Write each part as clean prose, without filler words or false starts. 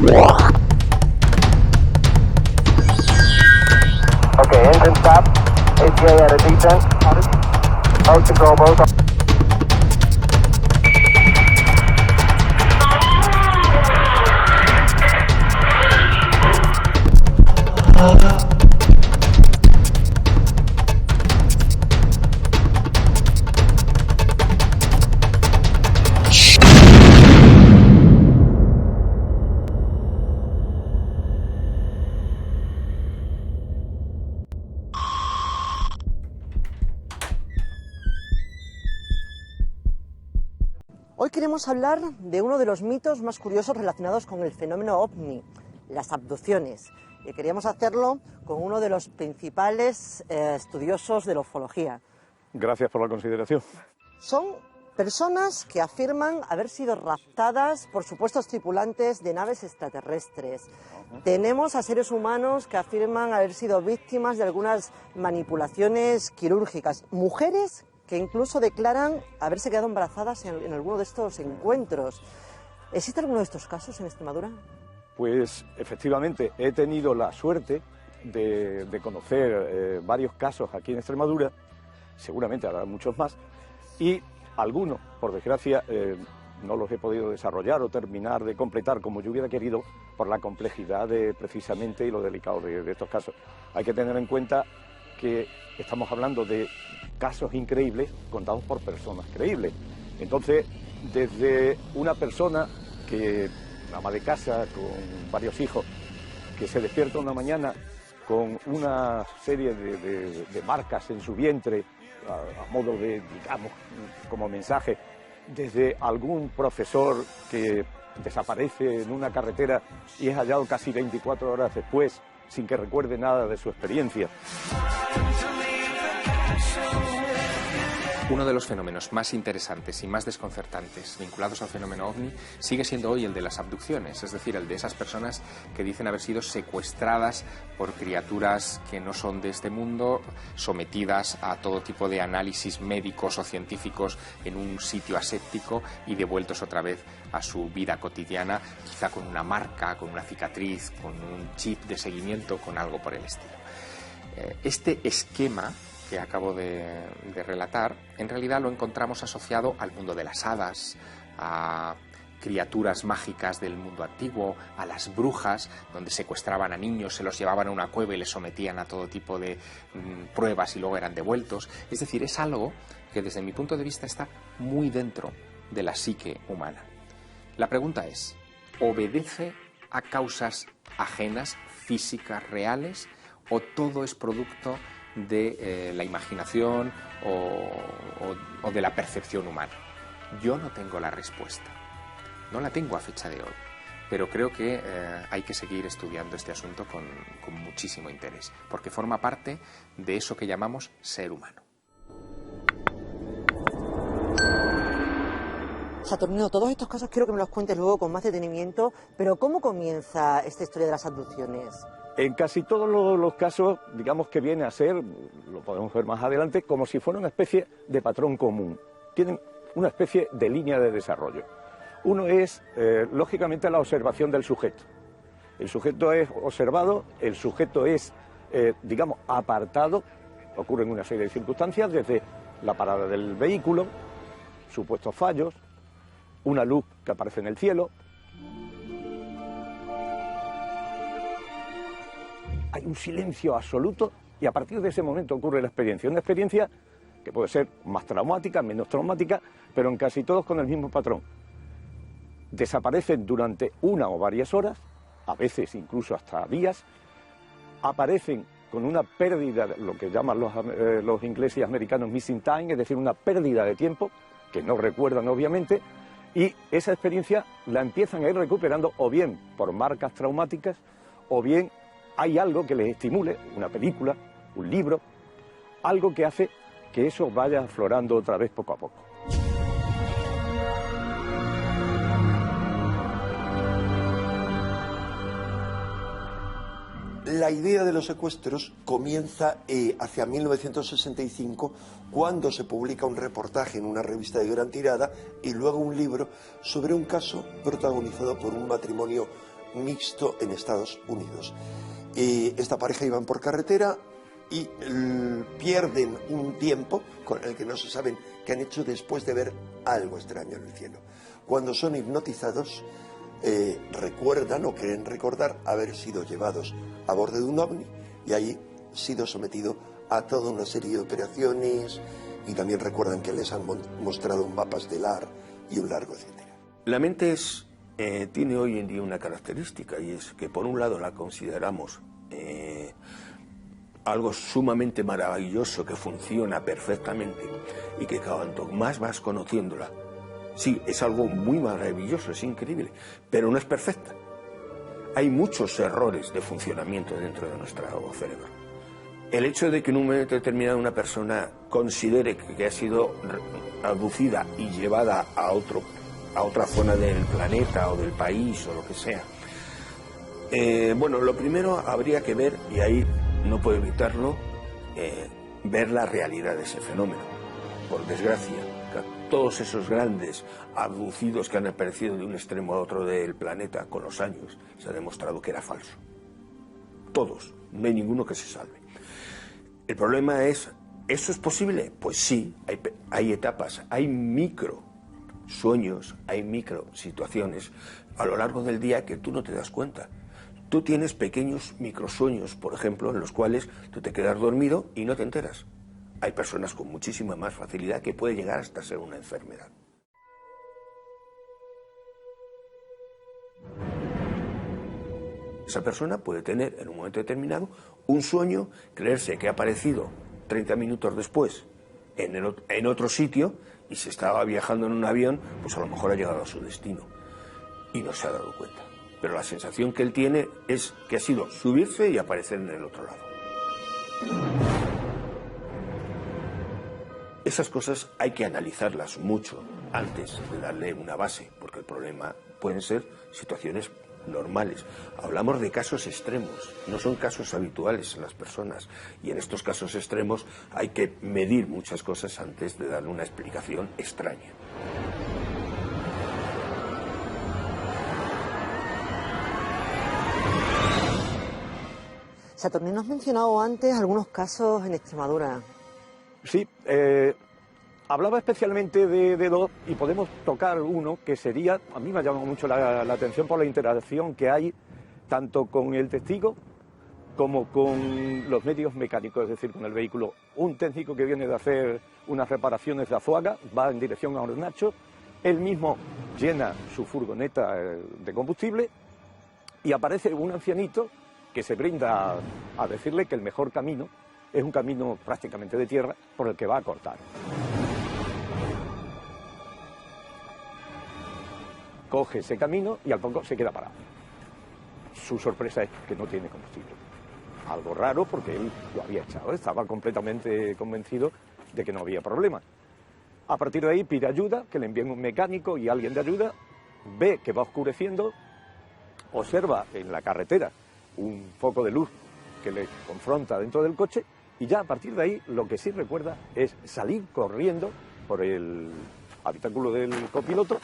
Okay, engine stop. ATA at a descent. Out control both. Hoy queremos hablar de uno de los mitos más curiosos relacionados con el fenómeno OVNI, las abducciones. Y queríamos hacerlo con uno de los principales estudiosos de la ufología. Gracias por la consideración. Son personas que afirman haber sido raptadas por supuestos tripulantes de naves extraterrestres. Tenemos a seres humanos que afirman haber sido víctimas de algunas manipulaciones quirúrgicas. Mujeres que incluso declaran haberse quedado embarazadas en alguno de estos encuentros. ¿Existe alguno de estos casos en Extremadura? Pues efectivamente he tenido la suerte de conocer varios casos aquí en Extremadura, seguramente habrá muchos más, y algunos, por desgracia, no los he podido desarrollar o terminar de completar como yo hubiera querido por la complejidad precisamente y lo delicado de estos casos. Hay que tener en cuenta que estamos hablando de casos increíbles contados por personas creíbles. Entonces, desde una persona que, ama de casa, con varios hijos, que se despierta una mañana con una serie de marcas en su vientre, a modo de, digamos, como mensaje, desde algún profesor que desaparece en una carretera y es hallado casi 24 horas después, sin que recuerde nada de su experiencia. Uno de los fenómenos más interesantes y más desconcertantes vinculados al fenómeno OVNI sigue siendo hoy el de las abducciones, es decir, el de esas personas que dicen haber sido secuestradas por criaturas que no son de este mundo, sometidas a todo tipo de análisis médicos o científicos en un sitio aséptico y devueltos otra vez a su vida cotidiana, quizá con una marca, con una cicatriz, con un chip de seguimiento, con algo por el estilo. Este esquema que acabo de relatar, en realidad lo encontramos asociado al mundo de las hadas, a criaturas mágicas del mundo antiguo, a las brujas, donde secuestraban a niños, se los llevaban a una cueva y les sometían a todo tipo de pruebas y luego eran devueltos. Es decir, es algo que desde mi punto de vista está muy dentro de la psique humana. La pregunta es, ¿obedece a causas ajenas, físicas, reales, o todo es producto de la imaginación o de la percepción humana? Yo no tengo la respuesta, no la tengo a fecha de hoy, pero creo que hay que seguir estudiando este asunto con muchísimo interés, porque forma parte de eso que llamamos ser humano. Saturnino, todos estos casos quiero que me los cuentes luego con más detenimiento, pero ¿cómo comienza esta historia de las abducciones? En casi todos los casos, digamos que viene a ser, lo podemos ver más adelante, como si fuera una especie de patrón común. Tienen una especie de línea de desarrollo. Uno es, lógicamente, la observación del sujeto. El sujeto es observado, el sujeto es, digamos, apartado. Ocurren una serie de circunstancias, desde la parada del vehículo, supuestos fallos, una luz que aparece en el cielo. Hay un silencio absoluto y a partir de ese momento ocurre la experiencia. Una experiencia que puede ser más traumática, menos traumática, pero en casi todos con el mismo patrón. Desaparecen durante una o varias horas, a veces incluso hasta días, aparecen con una pérdida, lo que llaman los ingleses y americanos missing time, es decir, una pérdida de tiempo, que no recuerdan obviamente, y esa experiencia la empiezan a ir recuperando o bien por marcas traumáticas, o bien hay algo que les estimule, una película, un libro, algo que hace que eso vaya aflorando otra vez poco a poco. La idea de los secuestros comienza hacia 1965, cuando se publica un reportaje en una revista de gran tirada y luego un libro sobre un caso protagonizado por un matrimonio mixto en Estados Unidos. Esta pareja iban por carretera y pierden un tiempo con el que no se saben qué han hecho después de ver algo extraño en el cielo. Cuando son hipnotizados, recuerdan o creen recordar haber sido llevados a bordo de un ovni y ahí sido sometido a toda una serie de operaciones, y también recuerdan que les han mostrado un mapa estelar y un largo etcétera. La mente tiene hoy en día una característica, y es que por un lado la consideramos algo sumamente maravilloso que funciona perfectamente y que cuanto más vas conociéndola, sí, es algo muy maravilloso, es increíble, pero no es perfecta. Hay muchos errores de funcionamiento dentro de nuestro cerebro. El hecho de que en un momento determinado una persona considere que ha sido abducida y llevada a otra zona del planeta o del país o lo que sea. Bueno, lo primero habría que ver, y ahí no puedo evitarlo, ver la realidad de ese fenómeno. Por desgracia, todos esos grandes abducidos que han aparecido de un extremo a otro del planeta con los años, se ha demostrado que era falso. Todos, no hay ninguno que se salve. El problema es, ¿eso es posible? Pues sí, hay etapas, hay micro sueños, hay micro situaciones a lo largo del día que tú no te das cuenta. Tú tienes pequeños microsueños, por ejemplo, en los cuales tú te quedas dormido y no te enteras. Hay personas con muchísima más facilidad que puede llegar hasta ser una enfermedad. Esa persona puede tener en un momento determinado un sueño, creerse que ha aparecido 30 minutos después en otro sitio, y si estaba viajando en un avión, pues a lo mejor ha llegado a su destino y no se ha dado cuenta. Pero la sensación que él tiene es que ha sido subirse y aparecer en el otro lado. Esas cosas hay que analizarlas mucho antes de darle una base, porque el problema pueden ser situaciones normales. Hablamos de casos extremos, no son casos habituales en las personas, y en estos casos extremos hay que medir muchas cosas antes de darle una explicación extraña. Saturnino, has mencionado antes algunos casos en Extremadura. Sí, hablaba especialmente de dos, y podemos tocar uno que sería, a mí me ha llamado mucho la atención por la interacción que hay tanto con el testigo como con los medios mecánicos, es decir, con el vehículo. Un técnico que viene de hacer unas reparaciones de Azuaga va en dirección a Hornacho, él mismo llena su furgoneta de combustible y aparece un ancianito que se brinda a decirle que el mejor camino es un camino prácticamente de tierra por el que va a cortar. Coge ese camino y al poco se queda parado. Su sorpresa es que no tiene combustible. Algo raro porque él lo había echado, estaba completamente convencido de que no había problema. A partir de ahí pide ayuda, que le envíen un mecánico y alguien de ayuda, ve que va oscureciendo, observa en la carretera un foco de luz que le confronta dentro del coche, y ya a partir de ahí lo que sí recuerda es salir corriendo por el habitáculo del copiloto,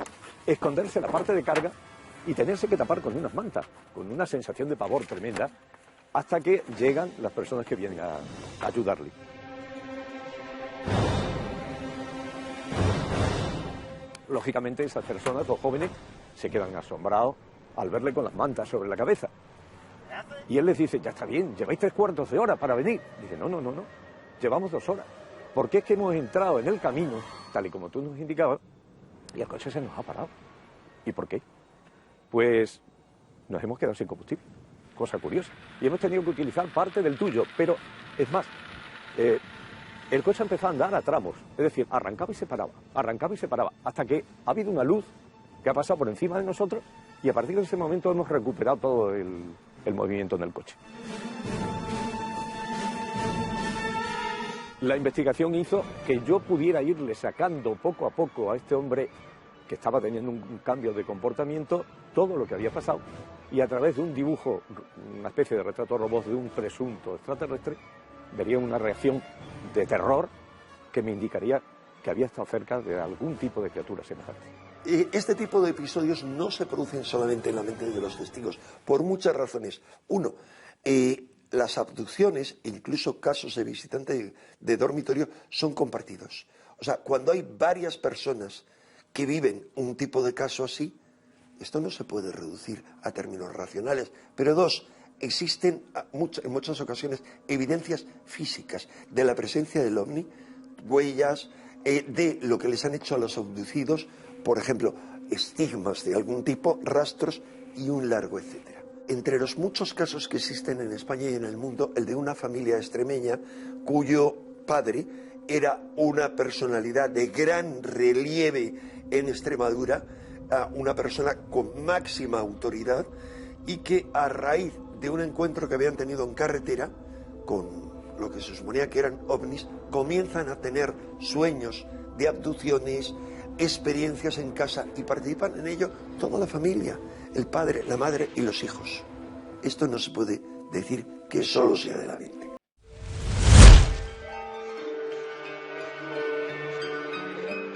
esconderse en la parte de carga y tenerse que tapar con unas mantas, con una sensación de pavor tremenda, hasta que llegan las personas que vienen a ayudarle. Lógicamente esas personas, los jóvenes, se quedan asombrados al verle con las mantas sobre la cabeza. Y él les dice, ya está bien, lleváis 3/4 de hora para venir. Dice, no, llevamos 2 horas. Porque es que hemos entrado en el camino, tal y como tú nos indicabas, y el coche se nos ha parado. ¿Y por qué? Pues nos hemos quedado sin combustible, cosa curiosa. Y hemos tenido que utilizar parte del tuyo, pero es más, el coche empezó a andar a tramos, es decir, arrancaba y se paraba, hasta que ha habido una luz que ha pasado por encima de nosotros, y a partir de ese momento hemos recuperado todo el movimiento en el coche. La investigación hizo que yo pudiera irle sacando poco a poco a este hombre que estaba teniendo un cambio de comportamiento, todo lo que había pasado, y a través de un dibujo, una especie de retrato robot de un presunto extraterrestre, vería una reacción de terror que me indicaría que había estado cerca de algún tipo de criatura semejante. Este tipo de episodios no se producen solamente en la mente de los testigos, por muchas razones. Uno, las abducciones, incluso casos de visitante de dormitorio, son compartidos. O sea, cuando hay varias personas que viven un tipo de caso así, esto no se puede reducir a términos racionales. Pero dos, existen en muchas ocasiones evidencias físicas de la presencia del ovni, huellas de lo que les han hecho a los abducidos, por ejemplo, estigmas de algún tipo, rastros y un largo etcétera. Entre los muchos casos que existen en España y en el mundo, el de una familia extremeña cuyo padre era una personalidad de gran relieve en Extremadura, una persona con máxima autoridad y que a raíz de un encuentro que habían tenido en carretera con lo que se suponía que eran ovnis, comienzan a tener sueños de abducciones, experiencias en casa y participan en ello toda la familia, el padre, la madre y los hijos. Esto no se puede decir que solo sea de la mente.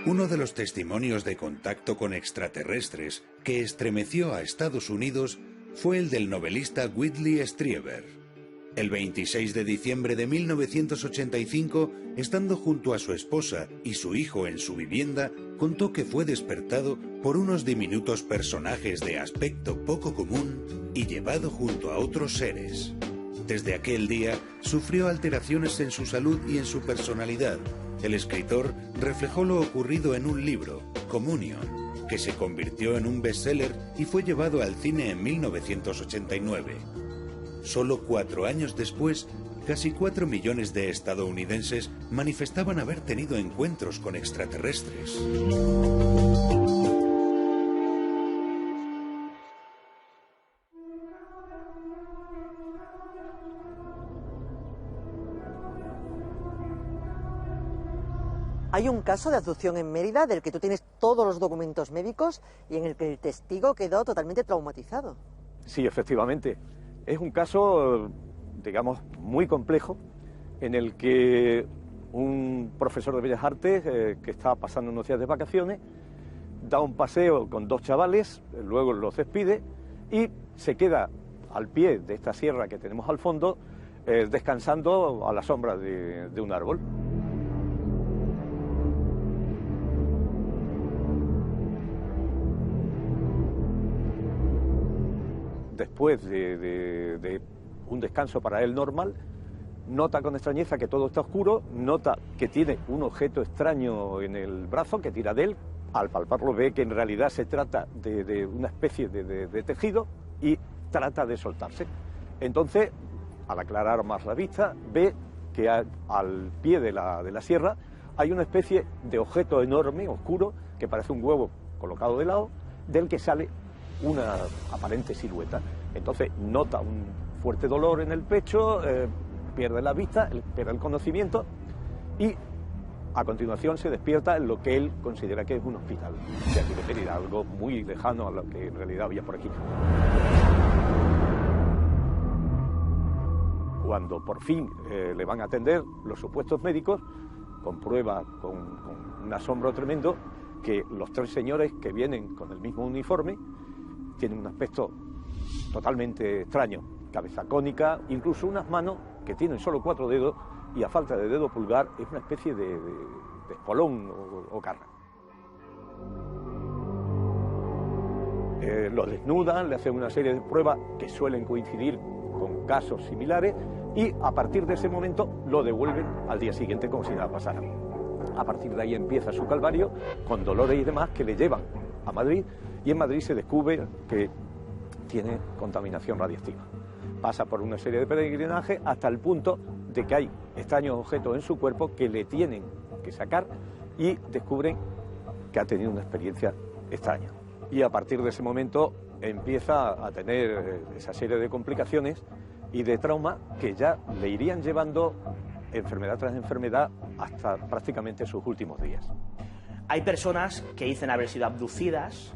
Uno de los testimonios de contacto con extraterrestres que estremeció a Estados Unidos fue el del novelista Whitley Strieber. El 26 de diciembre de 1985, estando junto a su esposa y su hijo en su vivienda, contó que fue despertado por unos diminutos personajes de aspecto poco común y llevado junto a otros seres. Desde aquel día, sufrió alteraciones en su salud y en su personalidad. El escritor reflejó lo ocurrido en un libro, Communion, que se convirtió en un bestseller y fue llevado al cine en 1989. Solo 4 años después, casi 4 millones de estadounidenses manifestaban haber tenido encuentros con extraterrestres. Hay un caso de abducción en Mérida del que tú tienes todos los documentos médicos y en el que el testigo quedó totalmente traumatizado. Sí, efectivamente. Es un caso, digamos, muy complejo, en el que un profesor de Bellas Artes que está pasando unos días de vacaciones da un paseo con 2 chavales, luego los despide y se queda al pie de esta sierra que tenemos al fondo, descansando a la sombra de un árbol. Después de un descanso para él normal, nota con extrañeza que todo está oscuro, nota que tiene un objeto extraño en el brazo que tira de él. Al palparlo ve que en realidad se trata de una especie de tejido y trata de soltarse. Entonces, al aclarar más la vista, ve que al pie de la sierra hay una especie de objeto enorme, oscuro, que parece un huevo colocado de lado, del que sale una aparente silueta. Entonces nota un fuerte dolor en el pecho, pierde la vista, pierde el conocimiento y a continuación se despierta en lo que él considera que es un hospital. O sea, que era algo muy lejano a lo que en realidad había por aquí. Cuando por fin le van a atender los supuestos médicos, comprueba con un asombro tremendo que los 3 señores que vienen con el mismo uniforme tienen un aspecto totalmente extraño, cabeza cónica, incluso unas manos que tienen solo 4 dedos y a falta de dedo pulgar es una especie de espolón o garra. Los desnudan, le hacen una serie de pruebas que suelen coincidir con casos similares y a partir de ese momento lo devuelven al día siguiente como si nada pasara. A partir de ahí empieza su calvario con dolores y demás que le llevan a Madrid y en Madrid se descubre que tiene contaminación radiactiva. Pasa por una serie de peregrinajes hasta el punto de que hay extraños objetos en su cuerpo que le tienen que sacar y descubren que ha tenido una experiencia extraña. Y a partir de ese momento empieza a tener esa serie de complicaciones y de trauma que ya le irían llevando enfermedad tras enfermedad hasta prácticamente sus últimos días. Hay personas que dicen haber sido abducidas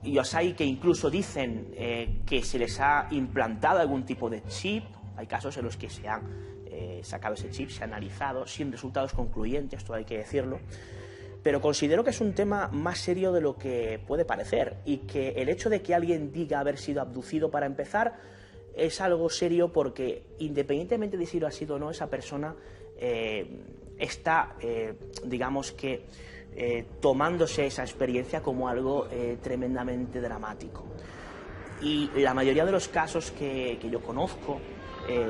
y los hay que incluso dicen que se les ha implantado algún tipo de chip. Hay casos en los que se han sacado ese chip, se ha analizado sin resultados concluyentes, esto hay que decirlo. pero considero que es un tema más serio de lo que puede parecer y que el hecho de que alguien diga haber sido abducido, para empezar, es algo serio porque independientemente de si lo ha sido o no, esa persona está, digamos que, tomándose esa experiencia como algo tremendamente dramático. Y la mayoría de los casos que yo conozco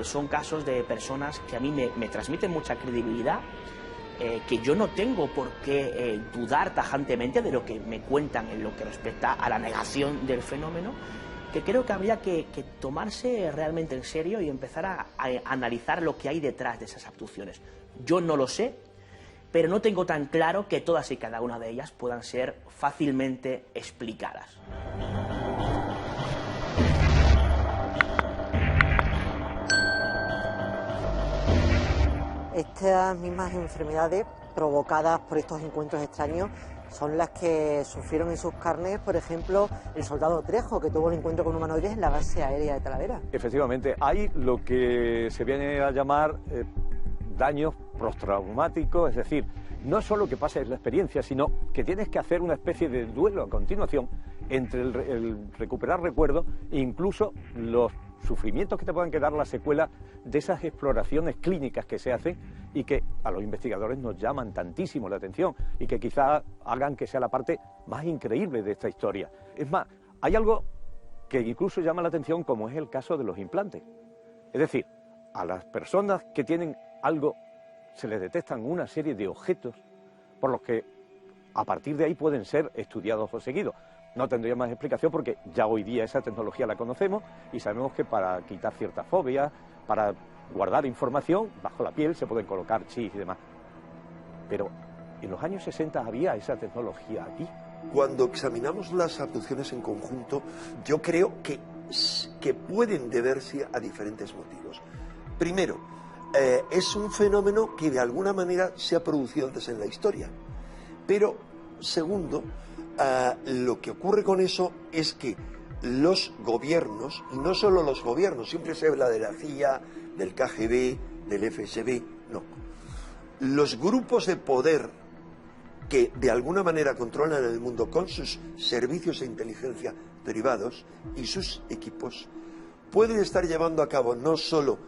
son casos de personas que a mí me transmiten mucha credibilidad, que yo no tengo por qué dudar tajantemente de lo que me cuentan en lo que respecta a la negación del fenómeno, que creo que habría que tomarse realmente en serio y empezar a analizar lo que hay detrás de esas abducciones. Yo no lo sé, pero no tengo tan claro que todas y cada una de ellas puedan ser fácilmente explicadas. Estas mismas enfermedades provocadas por estos encuentros extraños son las que sufrieron en sus carnes, por ejemplo, el soldado Trejo, que tuvo un encuentro con humanoides en la base aérea de Talavera. Efectivamente, hay lo que se viene a llamar daños postraumáticos, es decir, no solo que pases la experiencia, sino que tienes que hacer una especie de duelo a continuación entre el recuperar recuerdos e incluso los sufrimientos que te puedan quedar, la secuela de esas exploraciones clínicas que se hacen y que a los investigadores nos llaman tantísimo la atención y que quizá hagan que sea la parte más increíble de esta historia. Es más, hay algo que incluso llama la atención, como es el caso de los implantes. Es decir, a las personas que tienen algo se les detectan una serie de objetos por los que a partir de ahí pueden ser estudiados o seguidos. No tendría más explicación porque ya hoy día esa tecnología la conocemos y sabemos que para quitar ciertas fobias, para guardar información bajo la piel se pueden colocar chips y demás. Pero en los años 60 había esa tecnología aquí. Cuando examinamos las abducciones en conjunto, yo creo que pueden deberse a diferentes motivos. Primero, es un fenómeno que de alguna manera se ha producido antes en la historia. Pero, segundo, lo que ocurre con eso es que los gobiernos, y no solo los gobiernos, siempre se habla de la CIA, del KGB, del FSB, no. Los grupos de poder que de alguna manera controlan el mundo con sus servicios de inteligencia privados y sus equipos, pueden estar llevando a cabo no solo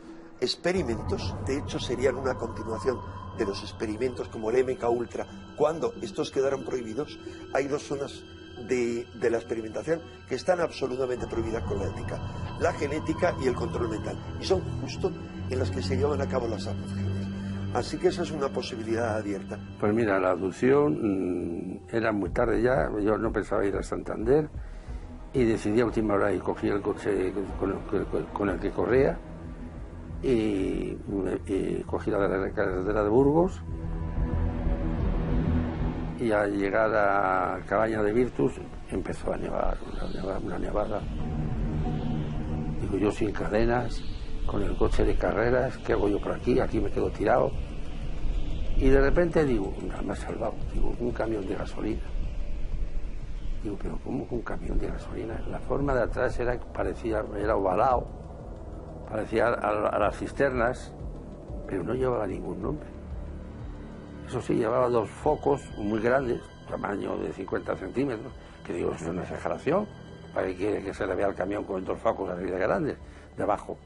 experimentos, de hecho serían una continuación de los experimentos como el MK Ultra. Cuando estos quedaron prohibidos, hay dos zonas de la experimentación que están absolutamente prohibidas con la ética: la genética y el control mental, y son justo en las que se llevan a cabo las abducciones. Así que esa es una posibilidad abierta. Pues mira, la abducción era muy tarde ya, yo no pensaba ir a Santander y decidí a última hora y cogí el coche con el que corría y cogí la carretera de Burgos, y al llegar a Cabaña de Virtus empezó a nevar, una nevada. Digo, yo sin cadenas, con el coche de carreras, ¿qué hago yo por aquí? Aquí me quedo tirado. Y de repente digo, me ha salvado, digo, un camión de gasolina. Digo, pero ¿cómo un camión de gasolina? La forma de atrás era ovalado, parecía a las cisternas, pero no llevaba ningún nombre. Eso sí, llevaba dos focos muy grandes, tamaño de 50 centímetros, que digo, eso es una exageración, para que quiere que se le vea el camión con dos focos así de grandes, de abajo.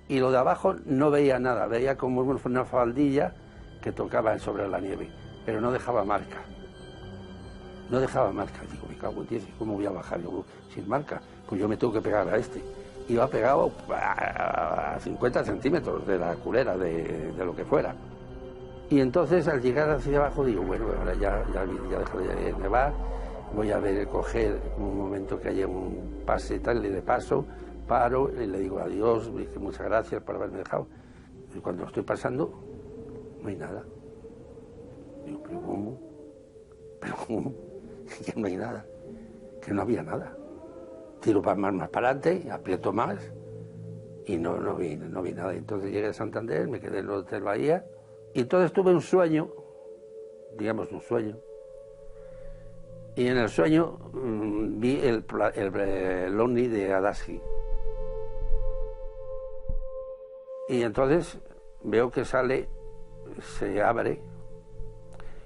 Y lo de abajo no veía nada, veía como una faldilla que tocaba sobre la nieve, pero no dejaba marca. No dejaba marca. Digo, me cago en 10, ¿cómo voy a bajar yo sin marca? Pues yo me tengo que pegar a este. Iba pegado a 50 centímetros de la culera, de lo que fuera. Y entonces al llegar hacia abajo digo, bueno, ahora ya dejo de nevar, voy a coger un momento que haya un pase tal, y de paso paro y le digo adiós, muchas gracias por haberme dejado. Y cuando lo estoy pasando, no hay nada. Digo, ¿pero cómo? ¿Pero cómo? Que no hay nada, que no había nada. Tiro más para adelante, aprieto más y no vi nada. Entonces llegué a Santander, me quedé en el Hotel Bahía y entonces tuve un sueño, digamos un sueño, y en el sueño vi el ovni de Adaski. Y entonces veo que se abre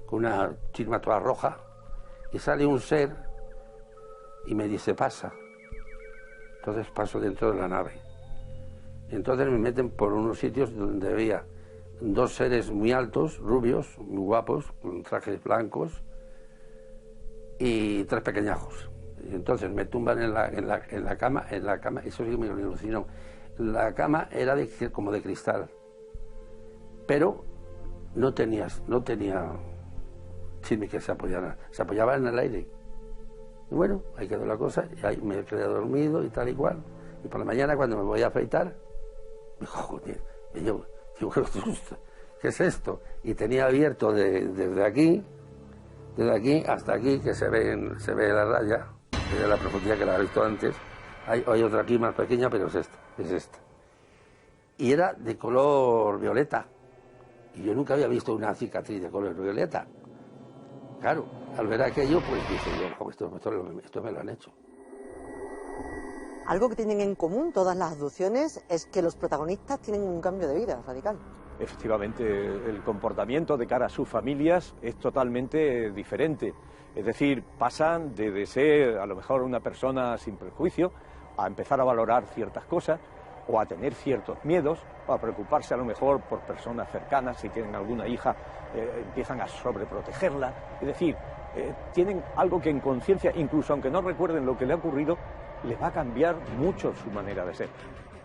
con una chisma toda roja, y sale un ser y me dice, pasa. Entonces paso dentro de la nave. Entonces me meten por unos sitios donde había dos seres muy altos, rubios, muy guapos, con trajes blancos, y tres pequeñajos. Y entonces me tumban en la cama, eso sí que me alucinó. La cama era como de cristal, pero no tenía chisme que se apoyaba en el aire. Y bueno, ahí quedó la cosa, y ahí me quedé dormido y tal y cual. Y por la mañana, cuando me voy a afeitar, me dijo, joder, digo, ¿qué es esto? Y tenía abierto desde aquí hasta aquí, que se ve la raya, de la profundidad que la he visto antes. Hay otra aquí más pequeña, pero es esta. Y era de color violeta. Y yo nunca había visto una cicatriz de color violeta. Claro, al ver aquello, pues dije yo, esto me lo han hecho. Algo que tienen en común todas las abducciones es que los protagonistas tienen un cambio de vida radical. Efectivamente, el comportamiento de cara a sus familias es totalmente diferente. Es decir, pasan de ser a lo mejor una persona sin prejuicio a empezar a valorar ciertas cosas o a tener ciertos miedos o a preocuparse a lo mejor por personas cercanas. Si tienen alguna hija, empiezan a sobreprotegerla. Es decir, tienen algo que en conciencia, incluso aunque no recuerden lo que le ha ocurrido, les va a cambiar mucho su manera de ser.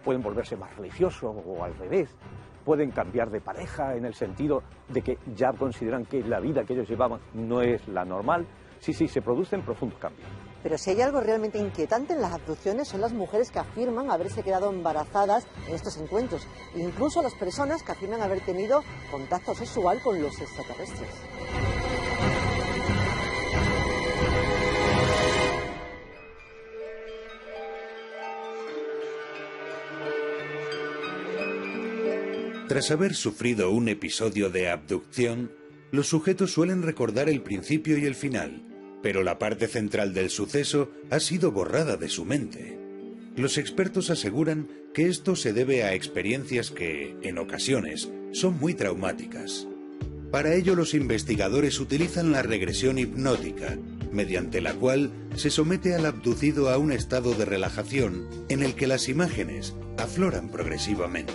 Pueden volverse más religiosos o al revés. Pueden cambiar de pareja en el sentido de que ya consideran que la vida que ellos llevaban no es la normal. Sí, se producen profundos cambios. Pero si hay algo realmente inquietante en las abducciones son las mujeres que afirman haberse quedado embarazadas en estos encuentros. Incluso las personas que afirman haber tenido contacto sexual con los extraterrestres. Tras haber sufrido un episodio de abducción, los sujetos suelen recordar el principio y el final, pero la parte central del suceso ha sido borrada de su mente. Los expertos aseguran que esto se debe a experiencias que, en ocasiones, son muy traumáticas. Para ello, los investigadores utilizan la regresión hipnótica, mediante la cual se somete al abducido a un estado de relajación en el que las imágenes afloran progresivamente.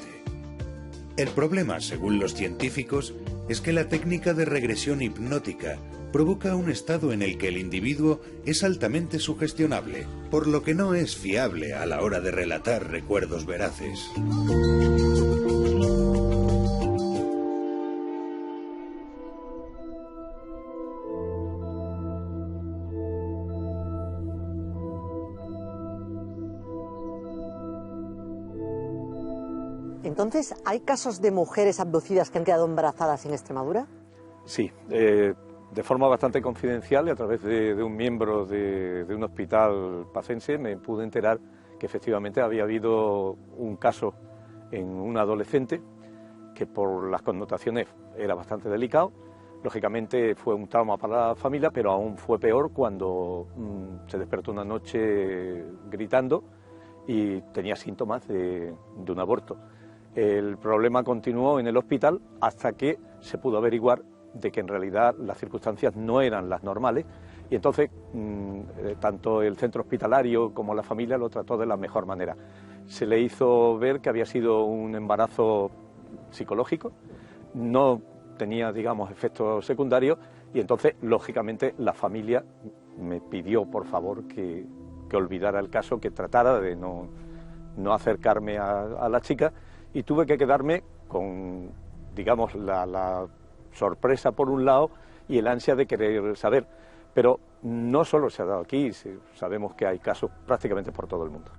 El problema, según los científicos, es que la técnica de regresión hipnótica provoca un estado en el que el individuo es altamente sugestionable, por lo que no es fiable a la hora de relatar recuerdos veraces. Entonces, ¿hay casos de mujeres abducidas que han quedado embarazadas en Extremadura? Sí, de forma bastante confidencial y a través de un miembro de un hospital pacense me pude enterar que efectivamente había habido un caso en una adolescente que por las connotaciones era bastante delicado. Lógicamente fue un trauma para la familia, pero aún fue peor cuando se despertó una noche gritando y tenía síntomas de un aborto. El problema continuó en el hospital hasta que se pudo averiguar de que en realidad las circunstancias no eran las normales y entonces tanto el centro hospitalario como la familia lo trató de la mejor manera. Se le hizo ver que había sido un embarazo psicológico, no tenía, digamos, efectos secundarios y entonces, lógicamente, la familia me pidió, por favor, que olvidara el caso, que tratara de no acercarme a la chica y tuve que quedarme con, digamos, la sorpresa por un lado y el ansia de querer saber. Pero no solo se ha dado aquí, sabemos que hay casos prácticamente por todo el mundo.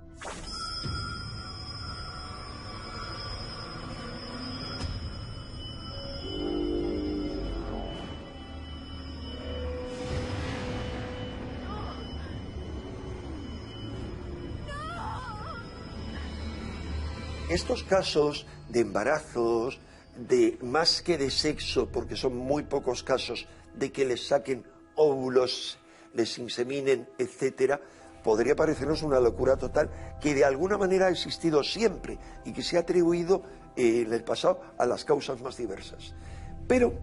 Estos casos de embarazos, de más que de sexo, porque son muy pocos casos, de que les saquen óvulos, les inseminen, etcétera, podría parecernos una locura total que de alguna manera ha existido siempre y que se ha atribuido en el pasado a las causas más diversas. Pero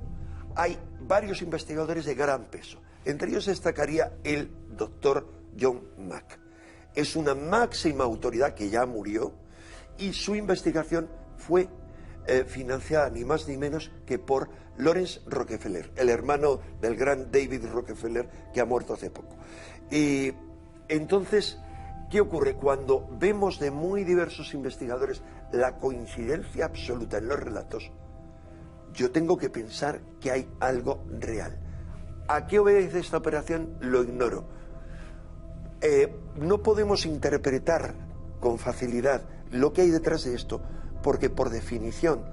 hay varios investigadores de gran peso. Entre ellos destacaría el doctor John Mack. Es una máxima autoridad que ya murió y su investigación fue financiada ni más ni menos que por Lawrence Rockefeller, el hermano del gran David Rockefeller, que ha muerto hace poco. Y entonces, ¿qué ocurre? Cuando vemos de muy diversos investigadores la coincidencia absoluta en los relatos, yo tengo que pensar que hay algo real. ¿A qué obedece esta operación? Lo ignoro. No podemos interpretar con facilidad lo que hay detrás de esto, porque por definición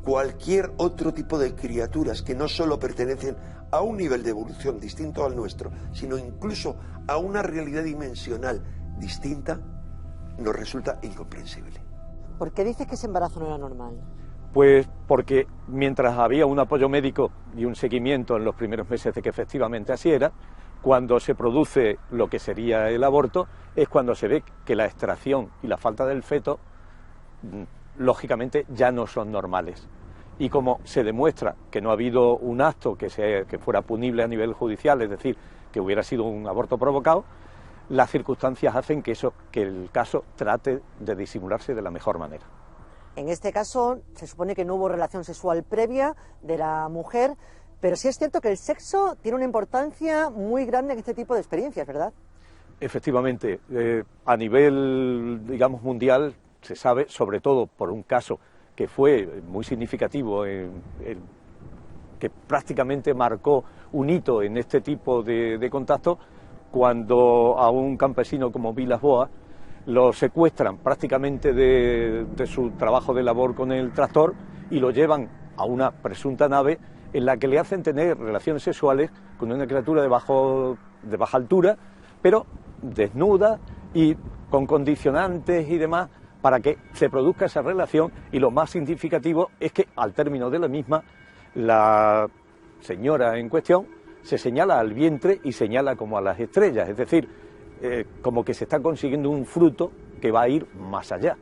cualquier otro tipo de criaturas que no solo pertenecen a un nivel de evolución distinto al nuestro, sino incluso a una realidad dimensional distinta, nos resulta incomprensible. ¿Por qué dices que ese embarazo no era normal? Pues porque mientras había un apoyo médico y un seguimiento en los primeros meses de que efectivamente así era, cuando se produce lo que sería el aborto, es cuando se ve que la extracción y la falta del feto, lógicamente, ya no son normales. Y como se demuestra que no ha habido un acto que fuera punible a nivel judicial, es decir, que hubiera sido un aborto provocado, las circunstancias hacen que el caso trate de disimularse de la mejor manera. En este caso, se supone que no hubo relación sexual previa de la mujer, pero sí es cierto que el sexo tiene una importancia muy grande en este tipo de experiencias, ¿verdad? Efectivamente, a nivel, digamos, mundial, se sabe, sobre todo por un caso que fue muy significativo, que prácticamente marcó un hito en este tipo de contactos, cuando a un campesino como Vilas Boas lo secuestran prácticamente de su trabajo de labor con el tractor y lo llevan a una presunta nave en la que le hacen tener relaciones sexuales con una criatura de baja altura, pero desnuda y con condicionantes y demás, para que se produzca esa relación. Y lo más significativo es que al término de la misma, la señora en cuestión se señala al vientre y señala como a las estrellas, es decir, como que se está consiguiendo un fruto que va a ir más allá.